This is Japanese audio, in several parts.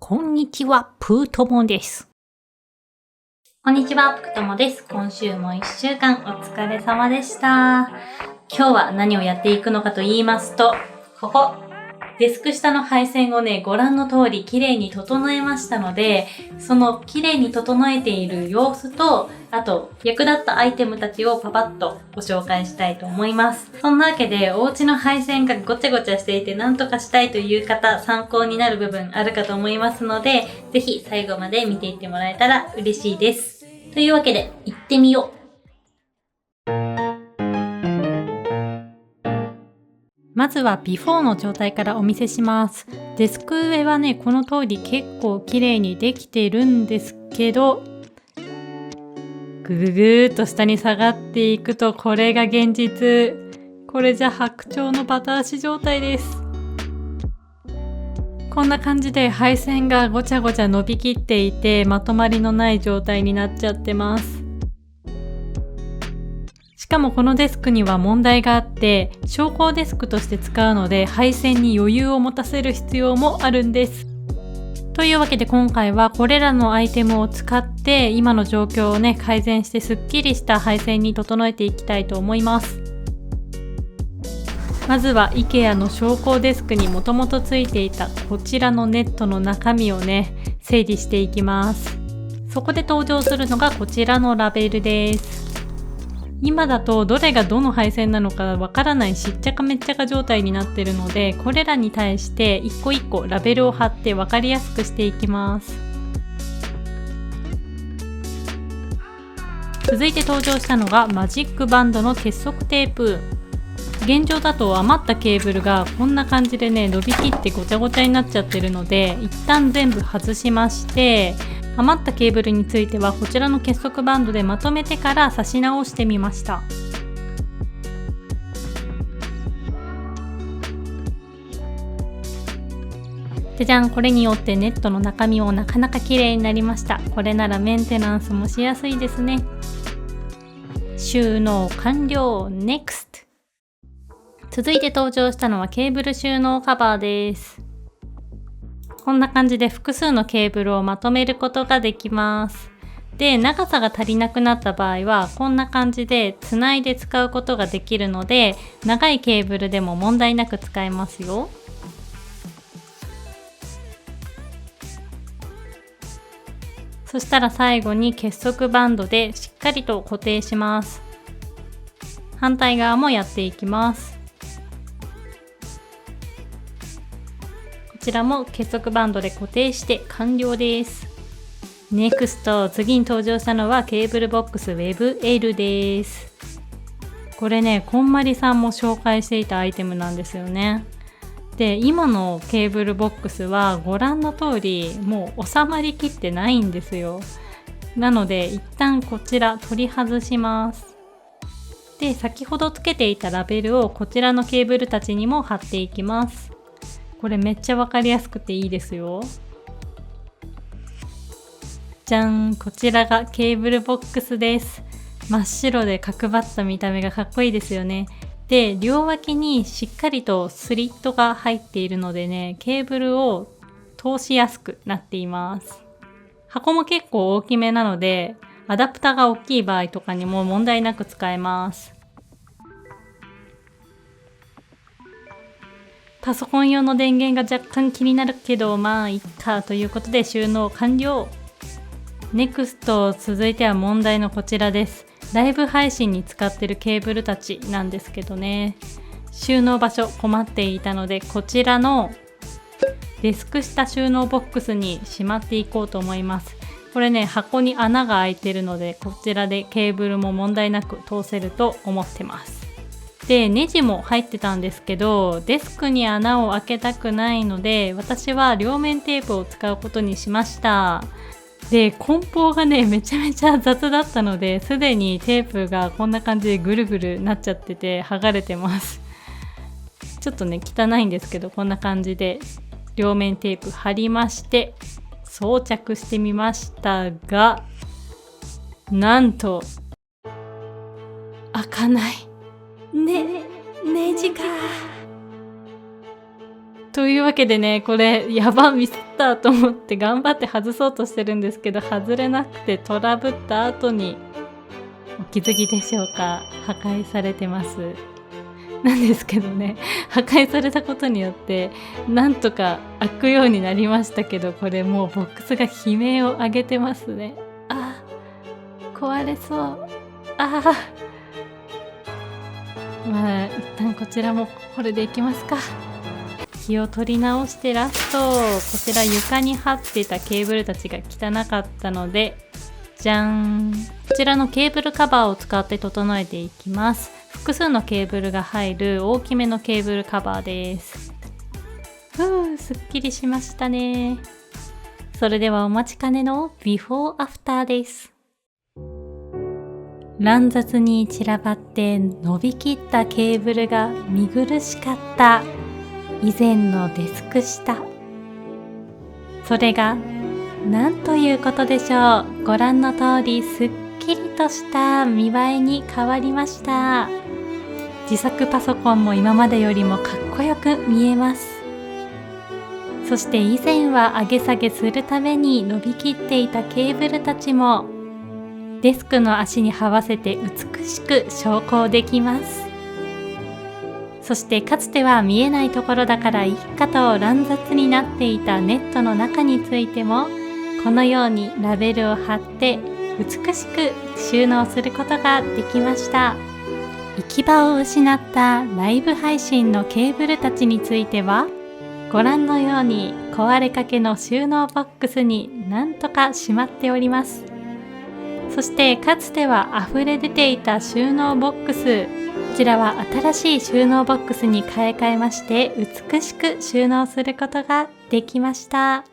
こんにちは、プートモです。こんにちは、プートモです。今週も1週間お疲れ様でした。今日は何をやっていくのかと言いますと、ここ、デスク下の配線をね、ご覧の通り綺麗に整えましたので、その綺麗に整えている様子と、あと役立ったアイテムたちをパパッとご紹介したいと思います。そんなわけで、お家の配線がごちゃごちゃしていて何とかしたいという方、参考になる部分あるかと思いますので、ぜひ最後まで見ていってもらえたら嬉しいです。というわけで、行ってみよう。まずはビフォーの状態からお見せします。デスク上はね、この通り結構綺麗にできてるんですけど、ぐぐぐーっと下に下がっていくと、これが現実。これじゃ白鳥のバタ足状態です。こんな感じで配線がごちゃごちゃ伸びきっていて、まとまりのない状態になっちゃってます。しかもこのデスクには問題があって、昇降デスクとして使うので配線に余裕を持たせる必要もあるんです。というわけで今回はこれらのアイテムを使って今の状況をね、改善してスッキリした配線に整えていきたいと思います。まずは IKEA の昇降デスクにもともとついていたこちらのネットの中身をね、整理していきます。そこで登場するのがこちらのラベルです。今だとどれがどの配線なのかわからないしっちゃかめっちゃか状態になっているので、これらに対して一個一個ラベルを貼ってわかりやすくしていきます。続いて登場したのがマジックバンドの結束テープ。現状だと余ったケーブルがこんな感じでね、伸びきってごちゃごちゃになっちゃってるので、一旦全部外しまして、余ったケーブルについてはこちらの結束バンドでまとめてから差し直してみました。じゃん、これによってネットの中身もなかなか綺麗になりました。これならメンテナンスもしやすいですね。収納完了。 NEXT。 続いて登場したのはケーブル収納カバーです。こんな感じで複数のケーブルをまとめることができます。で、長さが足りなくなった場合はこんな感じでつないで使うことができるので、長いケーブルでも問題なく使えますよ。そしたら最後に結束バンドでしっかりと固定します。反対側もやっていきます。こちらも結束バンドで固定して完了です。NEXT。 次に登場したのはケーブルボックス WebL です。これね、こんまりさんも紹介していたアイテムなんですよね。で、今のケーブルボックスはご覧の通りもう収まりきってないんですよ。なので一旦こちら取り外します。で、先ほどつけていたラベルをこちらのケーブルたちにも貼っていきます。これめっちゃわかりやすくていいですよ。じゃん、こちらがケーブルボックスです。真っ白で角張った見た目がかっこいいですよね。で、両脇にしっかりとスリットが入っているのでね、ケーブルを通しやすくなっています。箱も結構大きめなので、アダプターが大きい場合とかにも問題なく使えます。パソコン用の電源が若干気になるけど、まあいっかということで収納完了。NEXT。 続いては問題のこちらです。ライブ配信に使ってるケーブルたちなんですけどね、収納場所困っていたので、こちらのデスク下収納ボックスにしまっていこうと思います。これね、箱に穴が開いてるので、こちらでケーブルも問題なく通せると思ってます。で、ネジも入ってたんですけど、デスクに穴を開けたくないので、私は両面テープを使うことにしました。で、梱包がね、めちゃめちゃ雑だったので、すでにテープがこんな感じでぐるぐるなっちゃってて剥がれてます。ちょっとね、汚いんですけど、こんな感じで両面テープ貼りまして装着してみましたが、なんと開かない。ネジか。というわけでね、これやばミスったと思って頑張って外そうとしてるんですけど、外れなくてトラブった後にお気づきでしょうか、破壊されてますなんですけどね、破壊されたことによってなんとか開くようになりましたけど、これもうボックスが悲鳴を上げてますね。あー壊れそう。あーまあ一旦こちらもこれでいきますか。気を取り直してラスト、こちら床に張ってたケーブルたちが汚かったので、じゃん、こちらのケーブルカバーを使って整えていきます。複数のケーブルが入る大きめのケーブルカバーです。すっきりしましたね。それではお待ちかねのビフォーアフターです。乱雑に散らばって伸びきったケーブルが見苦しかった以前のデスク下。それがなんということでしょう。ご覧の通りすっきりとした見栄えに変わりました。自作パソコンも今までよりもかっこよく見えます。そして以前は上げ下げするために伸びきっていたケーブルたちもデスクの足に這わせて美しく昇降できます。そしてかつては見えないところだからいいかと乱雑になっていたネットの中についてもこのようにラベルを貼って美しく収納することができました。行き場を失ったライブ配信のケーブルたちについてはご覧のように壊れかけの収納ボックスになんとかしまっております。そしてかつては溢れ出ていた収納ボックス、こちらは新しい収納ボックスに買い替えまして美しく収納することができました。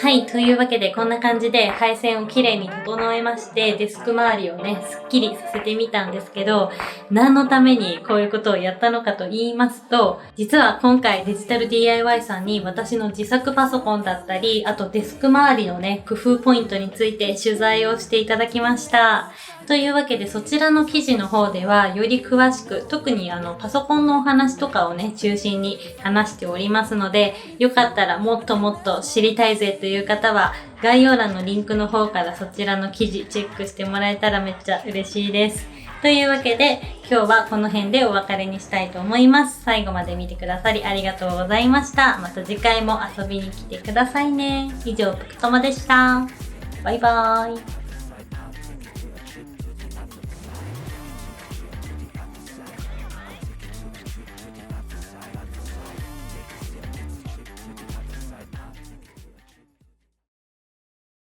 はい、というわけでこんな感じで配線をきれいに整えましてデスク周りをね、すっきりさせてみたんですけど、何のためにこういうことをやったのかと言いますと、実は今回デジタル DIY さんに私の自作パソコンだったり、あとデスク周りのね、工夫ポイントについて取材をしていただきました。というわけでそちらの記事の方ではより詳しく、特にパソコンのお話とかをね、中心に話しておりますので、よかったらもっともっと知りたいぜという方は概要欄のリンクの方からそちらの記事チェックしてもらえたらめっちゃ嬉しいです。というわけで今日はこの辺でお別れにしたいと思います。最後まで見てくださりありがとうございました。また次回も遊びに来てくださいね。以上、ぷくとまでした。バイバーイ。